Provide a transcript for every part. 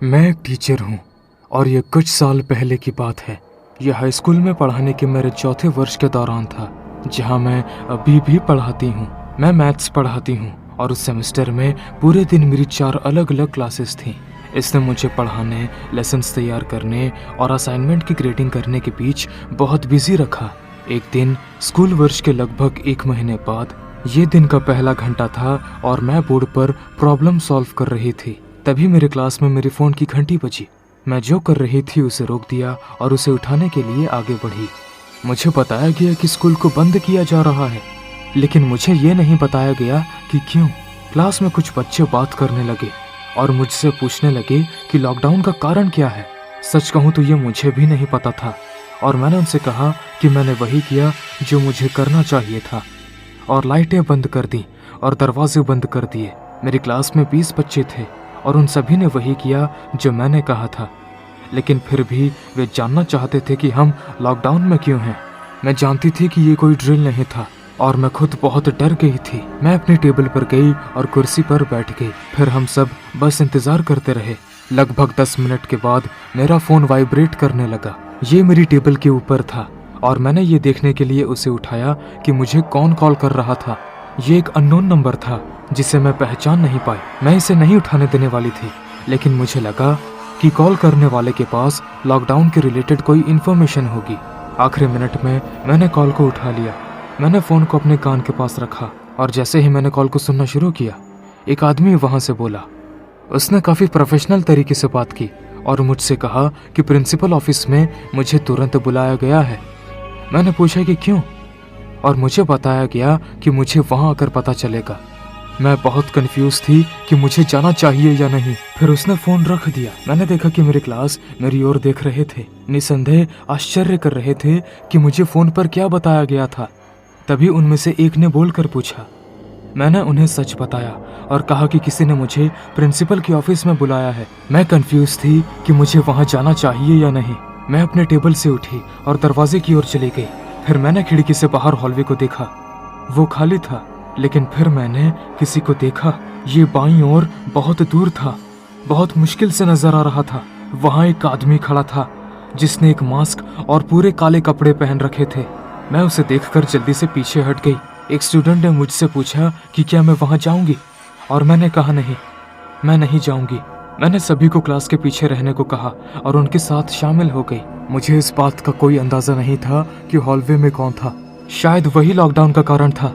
मैं एक टीचर हूँ और ये कुछ साल पहले की बात है। यह हाई स्कूल में पढ़ाने के मेरे चौथे वर्ष के दौरान था, जहाँ मैं अभी भी पढ़ाती हूँ। मैं मैथ्स पढ़ाती हूँ और उस सेमेस्टर में पूरे दिन मेरी 4 अलग अलग क्लासेस थीं। इसने मुझे पढ़ाने, लेसन्स तैयार करने और असाइनमेंट की ग्रेडिंग करने के बीच बहुत बिजी रखा। एक दिन स्कूल वर्ष के लगभग 1 महीने बाद ये दिन का पहला घंटा था और मैं बोर्ड पर प्रॉब्लम सॉल्व कर रही थी। तभी मेरे क्लास में मेरे फ़ोन की घंटी बजी। मैं जो कर रही थी उसे रोक दिया और उसे उठाने के लिए आगे बढ़ी। मुझे बताया गया कि स्कूल को बंद किया जा रहा है, लेकिन मुझे ये नहीं बताया गया कि क्यों। क्लास में कुछ बच्चे बात करने लगे और मुझसे पूछने लगे कि लॉकडाउन का कारण क्या है। सच कहूँ तो ये मुझे भी नहीं पता था और मैंने उनसे कहा कि मैंने वही किया जो मुझे करना चाहिए था, और लाइटें बंद कर दी और दरवाजे बंद कर दिए। मेरी क्लास में 20 बच्चे थे और उन सभी ने वही किया जो मैंने कहा था, लेकिन फिर भी वे जानना चाहते थे कि हम लॉकडाउन में क्यों हैं। मैं जानती थी कि ये कोई ड्रिल नहीं था और मैं खुद बहुत डर गई थी। मैं अपनी टेबल पर गई और कुर्सी पर बैठ गई। फिर हम सब बस इंतजार करते रहे। लगभग 10 मिनट के बाद मेरा फ़ोन वाइब्रेट करने लगा। ये मेरी टेबल के ऊपर था और मैंने ये देखने के लिए उसे उठाया कि मुझे कौन कॉल कर रहा था। ये एक अननोन नंबर था जिसे मैं पहचान नहीं पाई। मैं इसे नहीं उठाने देने वाली थी, लेकिन मुझे लगा कि कॉल करने वाले के पास लॉकडाउन के रिलेटेड कोई इन्फॉर्मेशन होगी। आखिरी मिनट में मैंने कॉल को उठा लिया। मैंने फ़ोन को अपने कान के पास रखा और जैसे ही मैंने कॉल को सुनना शुरू किया, एक आदमी वहाँ से बोला। उसने काफ़ी प्रोफेशनल तरीके से बात की और मुझसे कहा कि प्रिंसिपल ऑफिस में मुझे तुरंत बुलाया गया है। मैंने पूछा कि क्यों, और मुझे बताया गया कि मुझे वहाँ आकर पता चलेगा। मैं बहुत कंफ्यूज थी कि मुझे जाना चाहिए या नहीं। फिर उसने फ़ोन रख दिया। मैंने देखा कि मेरे क्लास मेरी ओर देख रहे थे, निसंदेह आश्चर्य कर रहे थे कि मुझे फ़ोन पर क्या बताया गया था। तभी उनमें से एक ने बोलकर पूछा। मैंने उन्हें सच बताया और कहा कि किसी ने मुझे प्रिंसिपल के ऑफिस में बुलाया है। मैं कंफ्यूज थी कि मुझे वहाँ जाना चाहिए या नहीं। मैं अपने टेबल से उठी और दरवाजे की ओर चली गई। फिर मैंने खिड़की से बाहर हॉलवे को देखा। वो खाली था, लेकिन फिर मैंने किसी को देखा। ये बाईं ओर बहुत दूर था, बहुत मुश्किल से नजर आ रहा था। वहाँ एक आदमी खड़ा था जिसने एक मास्क और पूरे काले कपड़े पहन रखे थे। मैं उसे देखकर जल्दी से पीछे हट गई। एक स्टूडेंट ने मुझसे पूछा कि क्या मैं वहाँ जाऊंगी, और मैंने कहा नहीं, मैं नहीं जाऊंगी। मैंने सभी को क्लास के पीछे रहने को कहा और उनके साथ शामिल हो गई। मुझे इस बात का कोई अंदाजा नहीं था कि हॉलवे में कौन था। शायद वही लॉकडाउन का कारण था।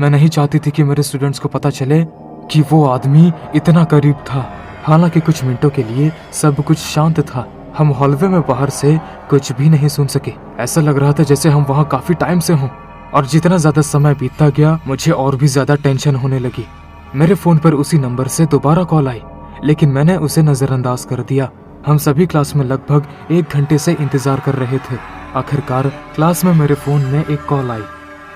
मैं नहीं चाहती थी कि मेरे स्टूडेंट्स को पता चले कि वो आदमी इतना करीब था। हालांकि कुछ मिनटों के लिए सब कुछ शांत था। हम हॉलवे में बाहर से कुछ भी नहीं सुन सके। ऐसा लग रहा था जैसे हम वहाँ काफी टाइम से हों। और जितना ज्यादा समय बीतता गया, मुझे और भी ज्यादा टेंशन होने लगी। मेरे फोन पर उसी नंबर से दोबारा कॉल आई, लेकिन मैंने उसे नजरअंदाज कर दिया। हम सभी क्लास में लगभग 1 घंटे से इंतजार कर रहे थे। आखिरकार क्लास में मेरे फोन में एक कॉल आई।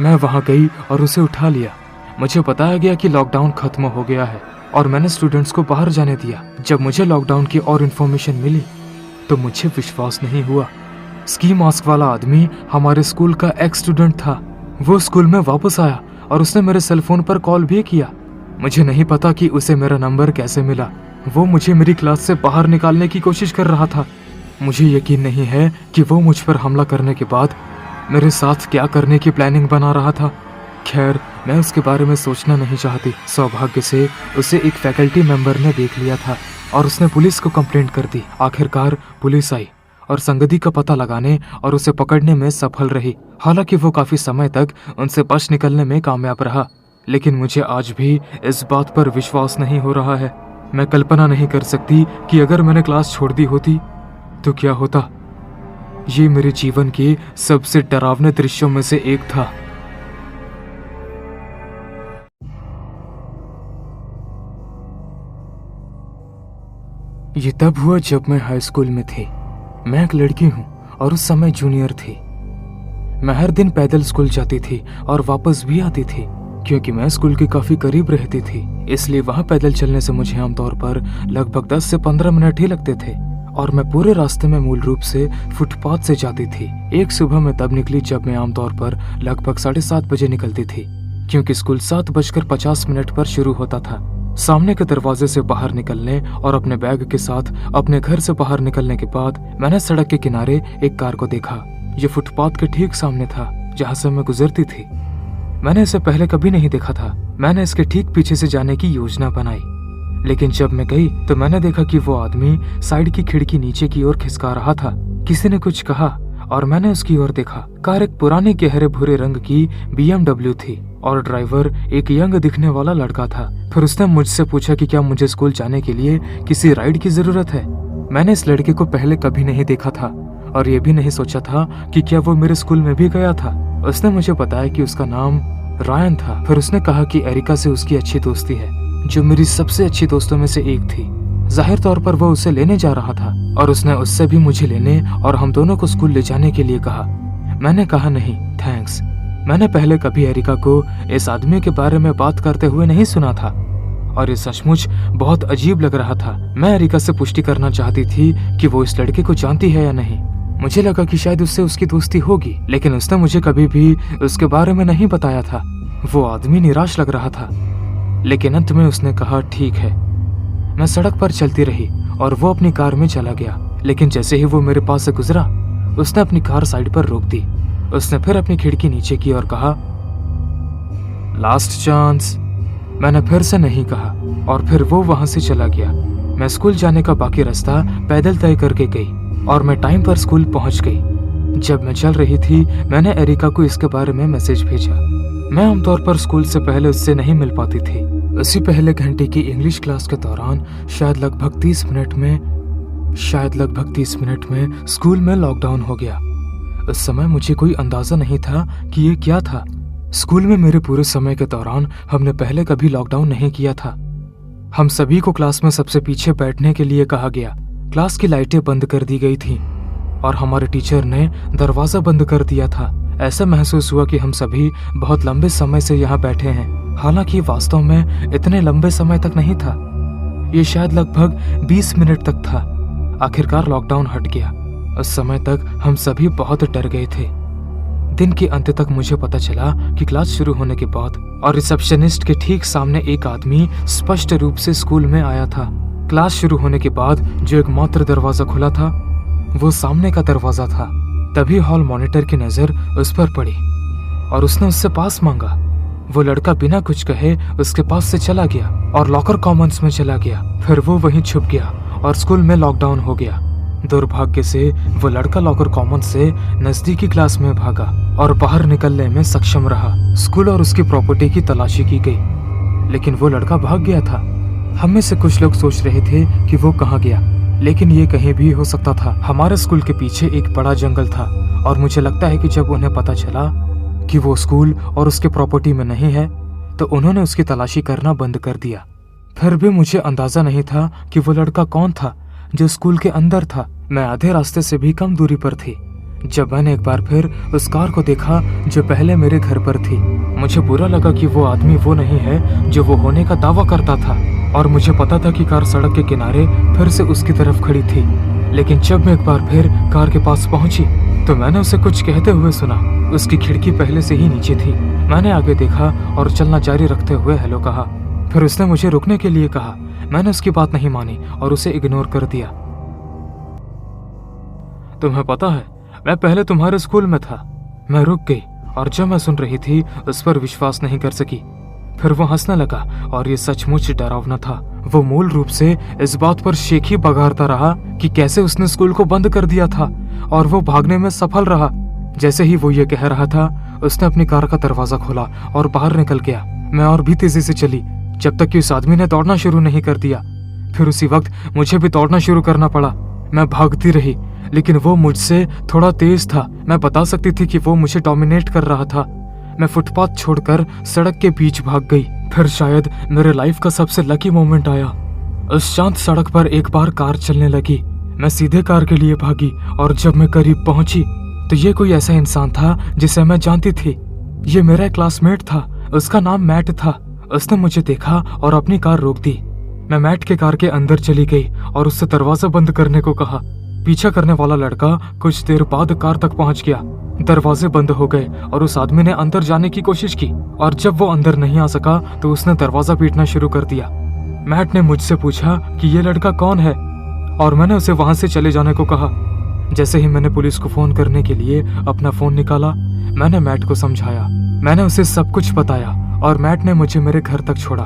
मैं वहां गई और उसे उठा लिया। मुझे बताया गया कि लॉकडाउन खत्म हो गया है और मैंने स्टूडेंट्स को बाहर जाने दिया। जब मुझे लॉकडाउन की और इन्फॉर्मेशन मिली तो मुझे विश्वास नहीं हुआ। स्की मास्क वाला आदमी हमारे स्कूल का एक्स स्टूडेंट था। वो स्कूल में वापस आया और उसने मेरे सेल फोन पर कॉल भी किया। मुझे नहीं पता कि उसे मेरा नंबर कैसे मिला। वो मुझे मेरी क्लास से बाहर निकालने की कोशिश कर रहा था। मुझे यकीन नहीं है कि वो मुझ पर हमला करने के बाद मेरे साथ क्या करने की प्लानिंग बना रहा था। खैर, मैं उसके बारे में सोचना नहीं चाहती। सौभाग्य से उसे एक फैकल्टी मेंबर ने देख लिया था और उसने पुलिस को कंप्लेंट कर दी। आखिरकार पुलिस आई और संगति का पता लगाने और उसे पकड़ने में सफल रही। हालांकि वो काफी समय तक उनसे बच निकलने में कामयाब रहा, लेकिन मुझे आज भी इस बात पर विश्वास नहीं हो रहा है। मैं कल्पना नहीं कर सकती कि अगर मैंने क्लास छोड़ दी होती तो क्या होता। ये मेरे जीवन के सबसे डरावने दृश्यों में से एक था। ये तब हुआ जब मैं हाई स्कूल में थी। मैं एक लड़की हूँ और उस समय जूनियर थी। मैं हर दिन पैदल स्कूल जाती थी और वापस भी आती थी, क्योंकि मैं स्कूल के काफी करीब रहती थी। इसलिए वहाँ पैदल चलने से मुझे आमतौर पर लगभग 10 से 15 मिनट ही लगते थे और मैं पूरे रास्ते में मूल रूप से फुटपाथ से जाती थी। एक सुबह मैं तब निकली जब मैं आमतौर पर लगभग 7:30 बजे निकलती थी, क्योंकि स्कूल 7:50 पर शुरू होता था। सामने के दरवाजे से बाहर निकलने और अपने बैग के साथ अपने घर से बाहर निकलने के बाद मैंने सड़क के किनारे एक कार को देखा। ये फुटपाथ के ठीक सामने था जहाँ से मैं गुजरती थी। मैंने इसे पहले कभी नहीं देखा था। मैंने इसके ठीक पीछे से जाने की योजना बनाई, लेकिन जब मैं गई तो मैंने देखा कि वो आदमी साइड की खिड़की नीचे की ओर खिसका रहा था। किसी ने कुछ कहा और मैंने उसकी ओर देखा। कार एक पुरानी गहरे भूरे रंग की BMW थी और ड्राइवर एक यंग दिखने वाला लड़का था। फिर उसने मुझसे पूछा कि क्या मुझे स्कूल जाने के लिए किसी राइड की जरूरत है। मैंने इस लड़के को पहले कभी नहीं देखा था और ये भी नहीं सोचा था कि क्या वो मेरे स्कूल में भी गया था। उसने मुझे बताया कि उसका नाम रायन था। फिर उसने कहा कि एरिका से उसकी अच्छी दोस्ती है, जो मेरी सबसे अच्छी दोस्तों में से एक थी। जाहिर तौर पर वो उसे लेने जा रहा था और उसने उससे भी मुझे लेने और हम दोनों को स्कूल ले जाने के लिए कहा। मैंने कहा नहीं थैंक्स। मैंने पहले कभी एरिका को इस आदमी के बारे में बात करते हुए नहीं सुना था और ये सचमुच बहुत अजीब लग रहा था। मैं एरिका से पुष्टि करना चाहती थी कि वो इस लड़के को जानती है या नहीं। मुझे लगा कि शायद उससे उसकी दोस्ती होगी, लेकिन उसने मुझे कभी भी उसके बारे में नहीं बताया था। वो आदमी निराश लग रहा था, लेकिन अंत में उसने कहा ठीक है। मैं सड़क पर चलती रही और वो अपनी कार में चला गया, लेकिन जैसे ही वो मेरे पास से गुजरा उसने अपनी कार साइड पर रोक दी। उसने फिर अपनी खिड़की नीचे की और कहा लास्ट चांस। मैंने फिर से नहीं कहा और फिर वो वहां से चला गया। मैं स्कूल जाने का बाकी रास्ता पैदल तय करके गई और मैं टाइम पर स्कूल पहुंच गई। जब मैं चल रही थी मैंने एरिका को इसके बारे में मैसेज भेजा। मैं आमतौर पर स्कूल से पहले उससे नहीं मिल पाती थी। उसी पहले घंटे की इंग्लिश क्लास के दौरान शायद लगभग 30 मिनट में स्कूल में लॉकडाउन हो गया। उस समय मुझे कोई अंदाजा नहीं था कि ये क्या था। स्कूल में मेरे पूरे समय के दौरान हमने पहले कभी लॉकडाउन नहीं किया था। हम सभी को क्लास में सबसे पीछे बैठने के लिए कहा गया। क्लास की लाइटें बंद कर दी गई थीं और हमारे टीचर ने दरवाजा बंद कर दिया था। ऐसा महसूस हुआ कि हम सभी बहुत लंबे समय से यहाँ बैठे हैं, हालांकि वास्तव में इतने लंबे समय तक नहीं था। ये शायद लगभग 20 मिनट तक था। आखिरकार लॉकडाउन हट गया। उस समय तक हम सभी बहुत डर गए थे। दिन के अंत तक मुझे पता चला कि क्लास शुरू होने के बाद और रिसेप्शनिस्ट के ठीक सामने एक आदमी स्पष्ट रूप से स्कूल में आया था। क्लास शुरू होने के बाद जो एकमात्र दरवाजा खुला था वो सामने का दरवाजा था। तभी हॉल मॉनिटर की नजर उस पर पड़ी और उसने उससे पास मांगा। वो लड़का बिना कुछ कहे उसके पास से चला गया और लॉकर कॉमन्स में चला गया। फिर वो वहीं छुप गया और स्कूल में लॉकडाउन हो गया। दुर्भाग्य से वो लड़का लॉकर कॉमन्स से नजदीकी क्लास में भागा और बाहर निकलने में सक्षम रहा। स्कूल और उसकी प्रॉपर्टी की तलाशी की गई, लेकिन वो लड़का भाग गया था। हम में से कुछ लोग सोच रहे थे कि वो कहाँ गया, लेकिन ये कहीं भी हो सकता था। हमारे स्कूल के पीछे एक बड़ा जंगल था और मुझे लगता है कि जब उन्हें पता चला कि वो स्कूल और उसके प्रॉपर्टी में नहीं है तो उन्होंने उसकी तलाशी करना बंद कर दिया। फिर भी मुझे अंदाजा नहीं था कि वो लड़का कौन था जो स्कूल के अंदर था। मैं आधे रास्ते से भी कम दूरी पर थी जब मैंने एक बार फिर उस कार को देखा जो पहले मेरे घर पर थी। मुझे बुरा लगा कि वो आदमी वो नहीं है जो वो होने का दावा करता था और मुझे पता था कि कार सड़क के किनारे फिर से उसकी तरफ खड़ी थी। लेकिन जब मैं एक बार फिर कार के पास पहुंची तो मैंने उसे कुछ कहते हुए सुना। उसकी खिड़की पहले से ही नीचे थी। मैंने आगे देखा और चलना जारी रखते हुए हेलो कहा। फिर उसने मुझे रुकने के लिए कहा। मैंने उसकी बात नहीं मानी और उसे इग्नोर कर दिया। तुम्हें पता है, मैं पहले तुम्हारे स्कूल में था। मैं रुक गई और जब मैं सुन रही थी उस पर विश्वास नहीं कर सकी। फिर वो हंसने लगा और ये सचमुच डरावना था। वो मूल रूप से इस बात पर शेख ही बघारता रहा कि कैसे उसने स्कूल को बंद कर दिया था और वो भागने में सफल रहा। जैसे ही वो ये कह रहा था उसने अपनी कार का दरवाजा खोला और बाहर निकल गया। मैं और भी तेजी से चली जब तक कि उस आदमी ने दौड़ना शुरू नहीं कर दिया। फिर उसी वक्त मुझे भी दौड़ना शुरू करना पड़ा। मैं भागती रही, लेकिन वो मुझसे थोड़ा तेज था। मैं बता सकती थी कि वो मुझे डोमिनेट कर रहा था। मैं फुटपाथ छोड़कर सड़क के बीच भाग गई। फिर शायद मेरे लाइफ का सबसे लकी मोमेंट आया। उस शांत सड़क पर एक बार कार चलने लगी। मैं सीधे कार के लिए भागी और जब मैं करीब पहुंची तो ये कोई ऐसा इंसान था जिसे मैं जानती थी। ये मेरा क्लासमेट था। उसका नाम मैट था। उसने मुझे देखा और अपनी कार रोक दी। मैं मैट के कार के अंदर चली गई और उससे दरवाजा बंद करने को कहा। पीछा करने वाला लड़का कुछ देर बाद कार तक पहुंच गया। दरवाजे बंद हो गए और उस आदमी ने अंदर जाने की कोशिश की और जब वो अंदर नहीं आ सका तो उसने दरवाजा पीटना शुरू कर दिया। मैट ने मुझसे पूछा कि ये लड़का कौन है और मैंने उसे वहां से चले जाने को कहा। जैसे ही मैंने पुलिस को फोन करने के लिए अपना फोन निकाला, मैंने मैट को समझाया। मैंने उसे सब कुछ बताया और मैट ने मुझे मेरे घर तक छोड़ा।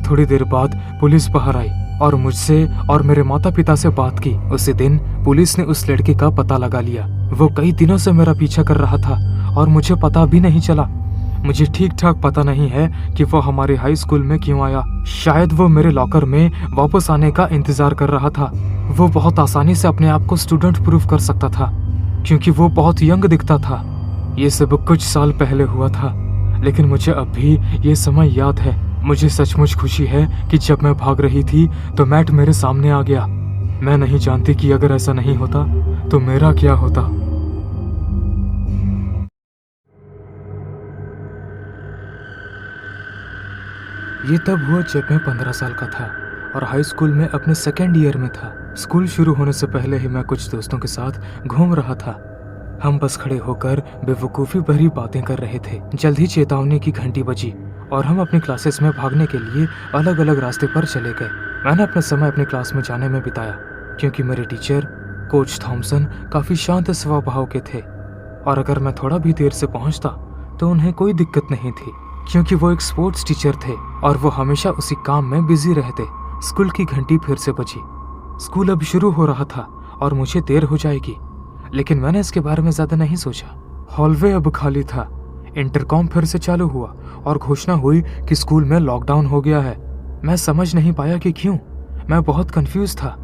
थोड़ी देर बाद पुलिस बाहर आई और मुझसे और मेरे माता पिता से बात की। उसी दिन पुलिस ने उस लड़के का पता लगा लिया। वो कई दिनों से मेरा पीछा कर रहा था और मुझे पता भी नहीं चला। मुझे ठीक ठाक पता नहीं है कि वो हमारे हाई स्कूल में क्यों आया। शायद वो मेरे लॉकर में वापस आने का इंतजार कर रहा था। वो बहुत आसानी से अपने आप को स्टूडेंट प्रूफ कर सकता था क्योंकि वो बहुत यंग दिखता था। ये सब कुछ साल पहले हुआ था, लेकिन मुझे अब भी ये समय याद है। मुझे सचमुच खुशी है कि जब मैं भाग रही थी तो मैट मेरे सामने आ गया। मैं नहीं जानती कि अगर ऐसा नहीं होता तो मेरा क्या होता। ये तब हुआ जब मैं 15 साल का था और हाई स्कूल में अपने सेकेंड ईयर में था। स्कूल शुरू होने से पहले ही मैं कुछ दोस्तों के साथ घूम रहा था। हम बस खड़े होकर बेवकूफ़ी भरी बातें कर रहे थे। जल्द ही चेतावनी की घंटी बजी और हम अपनी क्लासेस में भागने के लिए अलग अलग रास्ते पर चले गए। मैंने अपना समय अपनी क्लास में जाने में बिताया क्योंकि मेरे टीचर कोच थॉमसन काफ़ी शांत स्वभाव के थे और अगर मैं थोड़ा भी देर से पहुंचता तो उन्हें कोई दिक्कत नहीं थी क्योंकि वो एक स्पोर्ट्स टीचर थे और वो हमेशा उसी काम में बिजी रहते। स्कूल की घंटी फिर से बजी। स्कूल अब शुरू हो रहा था और मुझे देर हो जाएगी, लेकिन मैंने इसके बारे में ज्यादा नहीं सोचा। हॉलवे अब खाली था। इंटरकॉम फिर से चालू हुआ और घोषणा हुई कि स्कूल में लॉकडाउन हो गया है। मैं समझ नहीं पाया कि क्यों। मैं बहुत कंफ्यूज था।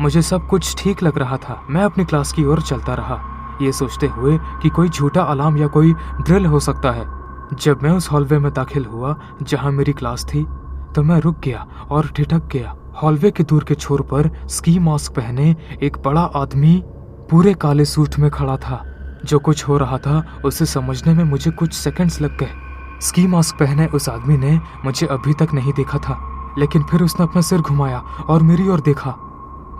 मुझे सब कुछ ठीक लग रहा था। मैं अपनी क्लास की ओर चलता रहा, ये सोचते हुए कि कोई झूठा अलार्म या कोई ड्रिल हो सकता है। जब मैं उस हॉलवे में दाखिल हुआ जहां मेरी क्लास थी तो मैं रुक गया और ठिठक गया। हॉलवे के दूर के छोर पर स्की मास्क पहने एक बड़ा आदमी पूरे काले सूट में खड़ा था। जो कुछ हो रहा था उसे समझने में मुझे कुछ सेकंड्स लग गए। स्की मास्क पहने उस आदमी ने मुझे अभी तक नहीं देखा था, लेकिन फिर उसने अपना सिर घुमाया और मेरी ओर देखा।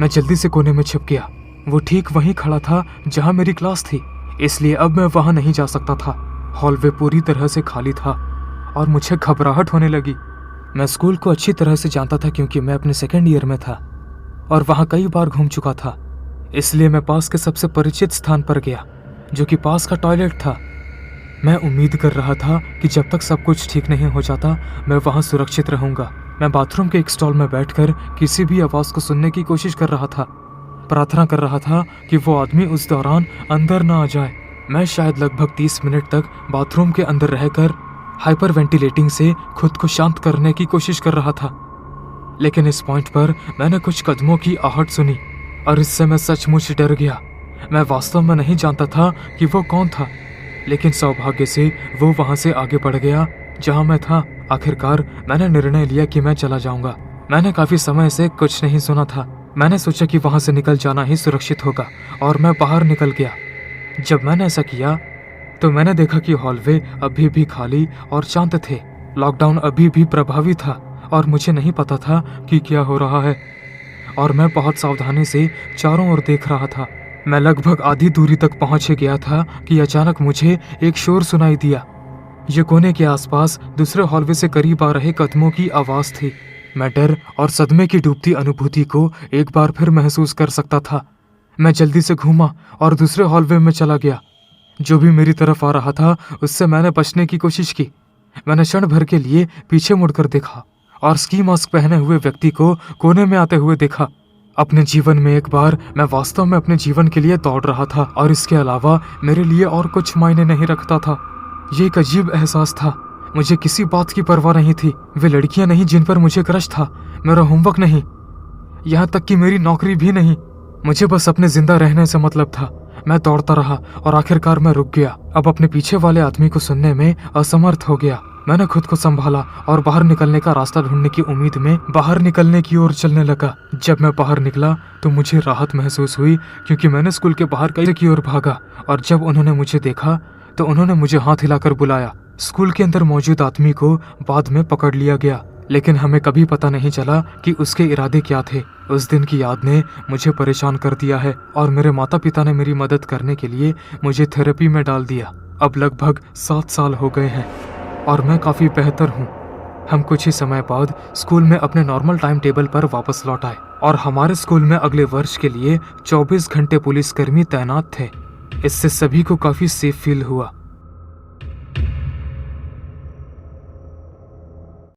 मैं जल्दी से कोने में छिप गया। वो ठीक वहीं खड़ा था जहां मेरी क्लास थी, इसलिए अब मैं वहां नहीं जा सकता था। हॉलवे पूरी तरह से खाली था और मुझे घबराहट होने लगी। मैं स्कूल को अच्छी तरह से जानता था क्योंकि मैं अपने सेकेंड ईयर में था और वहां कई बार घूम चुका था। इसलिए मैं पास के सबसे परिचित स्थान पर गया, जो कि पास का टॉयलेट था। मैं उम्मीद कर रहा था कि जब तक सब कुछ ठीक नहीं हो जाता मैं वहां सुरक्षित रहूंगा। मैं बाथरूम के एक स्टॉल में बैठकर किसी भी आवाज को सुनने की कोशिश कर रहा था। प्रार्थना कर रहा था कि वो आदमी उस दौरान अंदर ना आ जाए। मैं शायद लगभग 30 मिनट तक बाथरूम के अंदर रहकर हाइपर वेंटिलेटिंग से खुद को शांत करने की कोशिश कर रहा था, लेकिन इस पॉइंट पर मैंने कुछ कदमों की आहट सुनी और इससे मैं सचमुच डर गया। मैं वास्तव में नहीं जानता था कि वो कौन था, लेकिन सौभाग्य से वो वहां से आगे बढ़ गया जहां मैं था। आखिरकार मैंने निर्णय लिया कि मैं चला जाऊंगा। मैंने काफी समय से कुछ नहीं सुना था। मैंने सोचा कि वहां से निकल जाना ही सुरक्षित होगा और मैं बाहर निकल गया। जब मैंने ऐसा किया तो मैंने देखा कि हॉलवे अभी भी खाली और शांत थे। लॉकडाउन अभी भी प्रभावी था और मुझे नहीं पता था कि क्या हो रहा है और मैं बहुत सावधानी से चारों ओर देख रहा था। मैं लगभग आधी दूरी तक पहुंच गया था कि अचानक मुझे एक शोर सुनाई दिया। ये कोने के आसपास दूसरे हॉलवे से करीब आ रहे कदमों की आवाज थी। मैं डर और सदमे की डूबती अनुभूति को एक बार फिर महसूस कर सकता था। मैं जल्दी से घूमा और दूसरे हॉलवे में चला गया। जो भी मेरी तरफ आ रहा था उससे मैंने बचने की कोशिश की। मैंने क्षण भर के लिए पीछे मुड़कर देखा और स्की मास्क पहने हुए व्यक्ति को कोने में आते हुए देखा। अपने जीवन में एक बार मैं वास्तव में अपने जीवन के लिए दौड़ रहा था और इसके अलावा मेरे लिए और कुछ मायने नहीं रखता था। ये एक अजीब एहसास था। मुझे किसी बात की परवाह नहीं थी। वे लड़कियां नहीं जिन पर मुझे क्रश था, मेरा होमवर्क नहीं, यहाँ तक कि मेरी नौकरी भी नहीं। मुझे बस अपने जिंदा रहने से मतलब था। मैं दौड़ता रहा और आखिरकार मैं रुक गया। अब अपने पीछे वाले आदमी को सुनने में असमर्थ हो गया। मैंने खुद को संभाला और बाहर निकलने का रास्ता ढूंढने की उम्मीद में बाहर निकलने की ओर चलने लगा। जब मैं बाहर निकला तो मुझे राहत महसूस हुई क्योंकि मैंने स्कूल के बाहर कई की ओर भागा और जब उन्होंने मुझे देखा तो उन्होंने मुझे हाथ हिलाकर बुलाया। स्कूल के अंदर मौजूद आदमी को बाद में पकड़ लिया गया, लेकिन हमें कभी पता नहीं चला कि उसके इरादे क्या थे। उस दिन की याद ने मुझे परेशान कर दिया है और मेरे माता पिता ने मेरी मदद करने के लिए मुझे थेरेपी में डाल दिया। अब लगभग 7 साल हो गए हैं और मैं काफी बेहतर हूँ। हम कुछ ही समय बाद स्कूल में अपने नॉर्मल टाइम टेबल पर वापस लौट आए और हमारे स्कूल में अगले वर्ष के लिए 24 घंटे पुलिसकर्मी तैनात थे। इससे सभी को काफी सेफ फील हुआ।